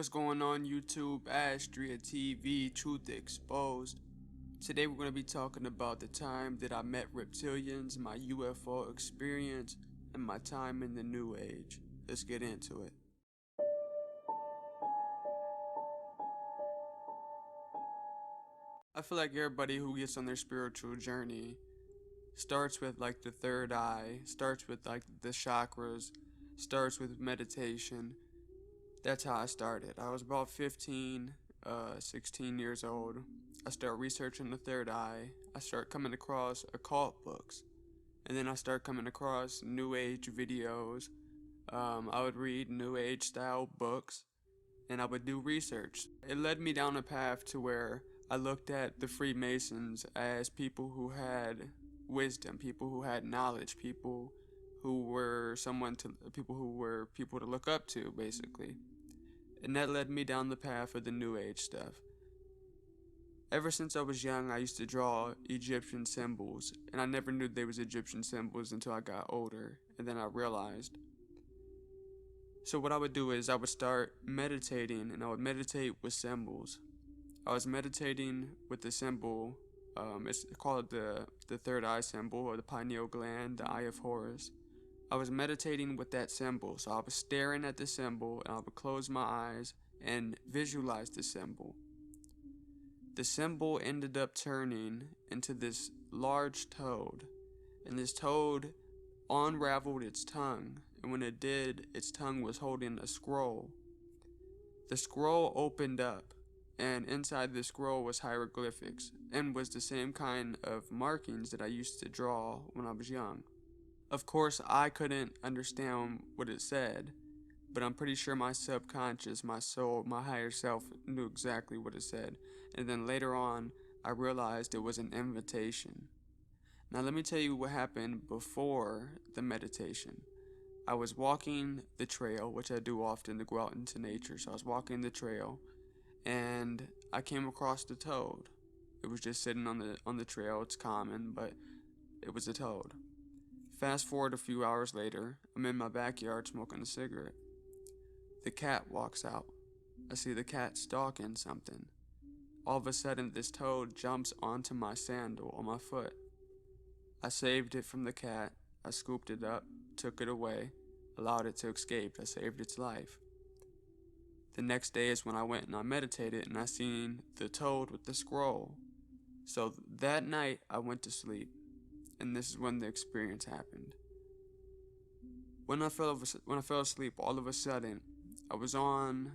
What's going on YouTube, Astria TV, Truth Exposed. Today we're going to be talking about the time that I met reptilians, my UFO experience, and my time in the New Age. Let's get into it. I feel like everybody who gets on their spiritual journey starts with like the third eye, starts with like the chakras, starts with meditation. That's how I started. I was about 15, 16 years old. I started researching the third eye. I started coming across occult books. And then I started coming across New Age videos. I would read New Age style books. And I would do research. It led me down a path to where I looked at the Freemasons as people who had wisdom, people who had knowledge, people who were people to look up to, basically. And that led me down the path of the New Age stuff. Ever since I was young, I used to draw Egyptian symbols, and I never knew they was Egyptian symbols until I got older, and then I realized. So what I would do is I would start meditating, and I would meditate with symbols. I was meditating with the symbol, it's called the third eye symbol, or the pineal gland, the eye of Horus. I was meditating with that symbol, so I was staring at the symbol, and I would close my eyes and visualize the symbol. The symbol ended up turning into this large toad, and this toad unraveled its tongue, and when it did, its tongue was holding a scroll. The scroll opened up, and inside the scroll was hieroglyphics, and was the same kind of markings that I used to draw when I was young. Of course, I couldn't understand what it said, but I'm pretty sure my subconscious, my soul, my higher self knew exactly what it said. And then later on, I realized it was an invitation. Now let me tell you what happened before the meditation. I was walking the trail, which I do often to go out into nature. So I was walking the trail, and I came across the toad. It was just sitting on the trail. It's common, but it was a toad. Fast forward a few hours later, I'm in my backyard smoking a cigarette. The cat walks out. I see the cat stalking something. All of a sudden, this toad jumps onto my sandal on my foot. I saved it from the cat. I scooped it up, took it away, allowed it to escape. I saved its life. The next day is when I went and I meditated, and I seen the toad with the scroll. So that night, I went to sleep. And this is when the experience happened. When I fell asleep, all of a sudden, I was on.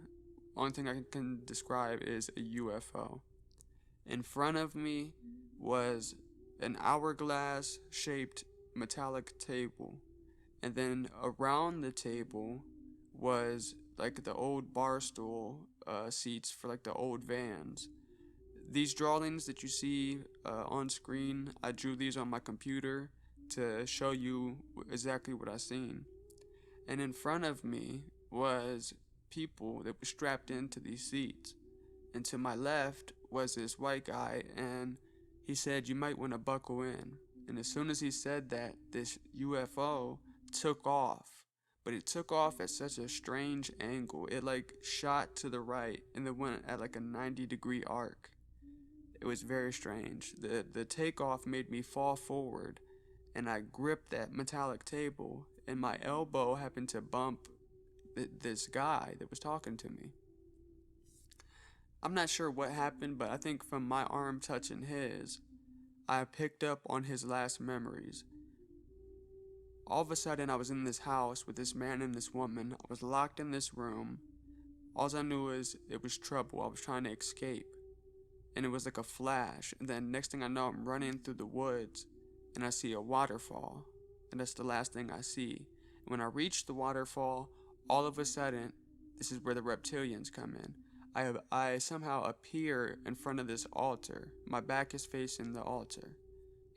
Only thing I can describe is a UFO. In front of me was an hourglass-shaped metallic table, and then around the table was like the old bar stool seats for like the old vans. These drawings that you see on screen, I drew these on my computer to show you exactly what I seen. And in front of me was people that were strapped into these seats. And to my left was this white guy, and he said, "You might want to buckle in." And as soon as he said that, this UFO took off. But it took off at such a strange angle. It like shot to the right and then went at like a 90-degree arc. It was very strange. The takeoff made me fall forward, and I gripped that metallic table, and my elbow happened to bump this guy that was talking to me. I'm not sure what happened, but I think from my arm touching his, I picked up on his last memories. All of a sudden, I was in this house with this man and this woman. I was locked in this room. All I knew is it was trouble. I was trying to escape. And it was like a flash, and then next thing I know, I'm running through the woods, and I see a waterfall, and that's the last thing I see. And when I reach the waterfall, all of a sudden, this is where the reptilians come in. I somehow appear in front of this altar. My back is facing the altar.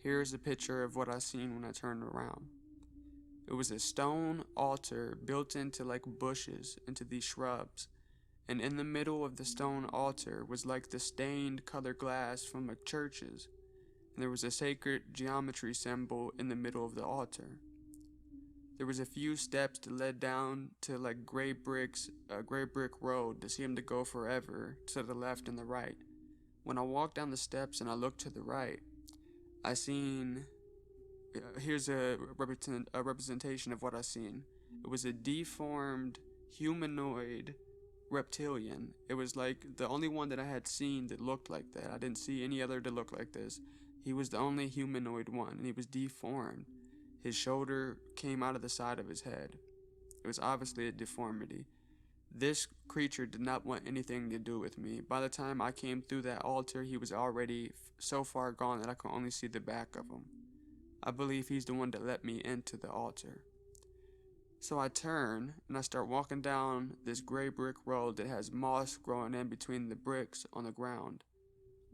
Here's a picture of what I seen when I turned around. It was a stone altar built into like bushes, into these shrubs. And in the middle of the stone altar was like the stained colored glass from like churches. And there was a sacred geometry symbol in the middle of the altar. There was a few steps that led down to like gray bricks, a gray brick road that seemed to go forever to the left and the right. When I walked down the steps and I looked to the right, I seen, here's a representation of what I seen. It was a deformed humanoid reptilian. It was like the only one that I had seen that looked like that. I didn't see any other that looked like this. He was the only humanoid one, and he was deformed. His shoulder came out of the side of his head. It was obviously a deformity. This creature did not want anything to do with me. By the time I came through that altar, he was already so far gone that I could only see the back of him. I believe he's the one that let me into the altar. So I turn and I start walking down this gray brick road that has moss growing in between the bricks on the ground.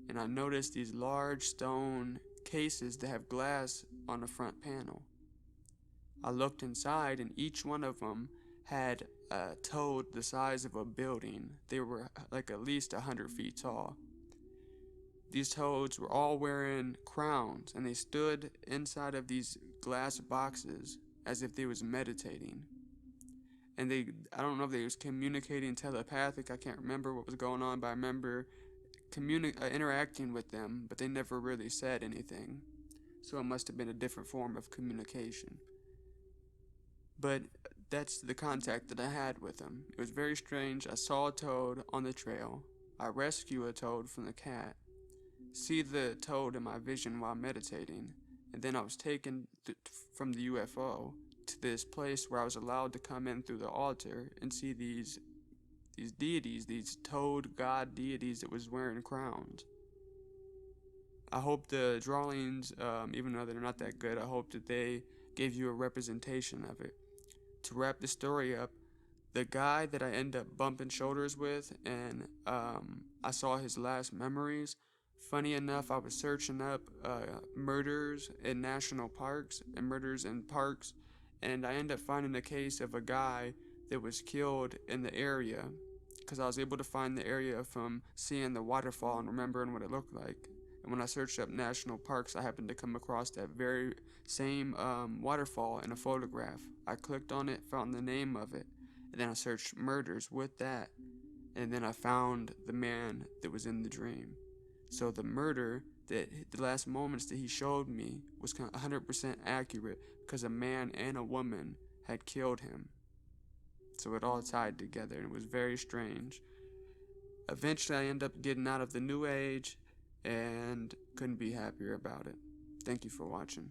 And I notice these large stone cases that have glass on the front panel. I looked inside and each one of them had a toad the size of a building. They were like at least 100 feet tall. These toads were all wearing crowns and they stood inside of these glass boxes as if they was meditating. And I don't know if they was communicating telepathic, I can't remember what was going on, but I remember interacting with them, but they never really said anything. So it must have been a different form of communication. But that's the contact that I had with them. It was very strange. I saw a toad on the trail. I rescue a toad from the cat, see the toad in my vision while meditating, and then I was taken from the UFO to this place where I was allowed to come in through the altar and see these deities, these toad god deities that was wearing crowns. I hope the drawings, even though they're not that good, I hope that they gave you a representation of it. To wrap the story up, the guy that I end up bumping shoulders with and I saw his last memories, funny enough, I was searching up murders in national parks and murders in parks, and I ended up finding a case of a guy that was killed in the area because I was able to find the area from seeing the waterfall and remembering what it looked like. And when I searched up national parks, I happened to come across that very same waterfall in a photograph. I clicked on it, found the name of it, and then I searched murders with that, and then I found the man that was in the dream. So the murder, the last moments that he showed me was 100% accurate because a man and a woman had killed him. So it all tied together and it was very strange. Eventually I ended up getting out of the new age and couldn't be happier about it. Thank you for watching.